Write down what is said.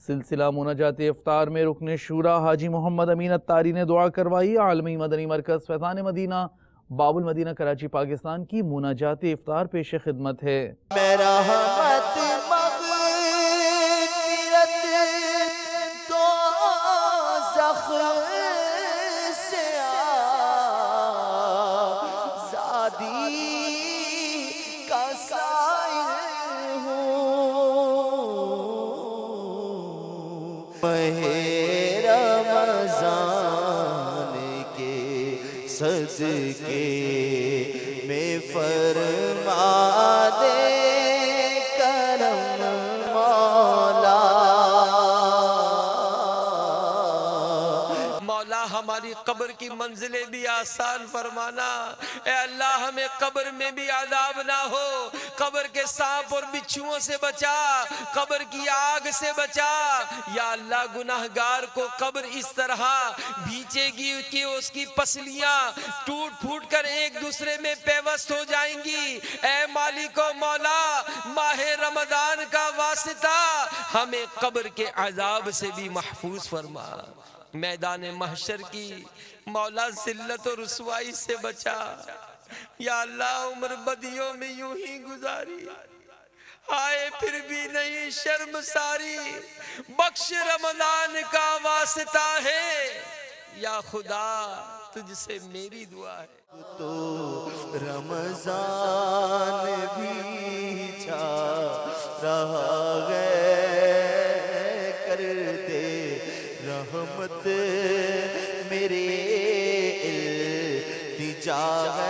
सिलसिला मुनाजात इफ्तार में रुकने शूरा हाजी मोहम्मद अमीन अत्तारी ने दुआ करवाई। आलमी मदनी मरकज़ फैज़ान मदीना बाबुल मदीना कराची पाकिस्तान की मुनाजात इफ्तार पेश खिदमत है। सदके में फरमा दे करम मौला। मौला हमारी कब्र की मंजिलें भी आसान फरमाना। ए अल्लाह हमें कब्र में भी आदाब ना हो, कब्र के सांप और बिच्छुओं से बचा, कब्र की आग से बचा। या अल्लाह गुनाहगार को कब्र इस तरह भींचेगी कि उसकी पसलियां टूट फूट कर एक दूसरे में पेवस्त हो जाएंगी। ए मालिको मौला, माहे रमजान का वास्ता हमें कब्र के अजाब से भी महफूज फरमा। मैदान महशर की मौला जिल्लत और रुसवाई से बचा। या अल्लाह उम्र बदियों में यूं ही गुजारी, आए फिर भी नहीं शर्म सारी, बख्श रमजान का वास्ता है। या खुदा तुझसे मेरी दुआ है। तो रमजान भी छा रहा है, कर दे रहमत मेरे इल्तिजा है।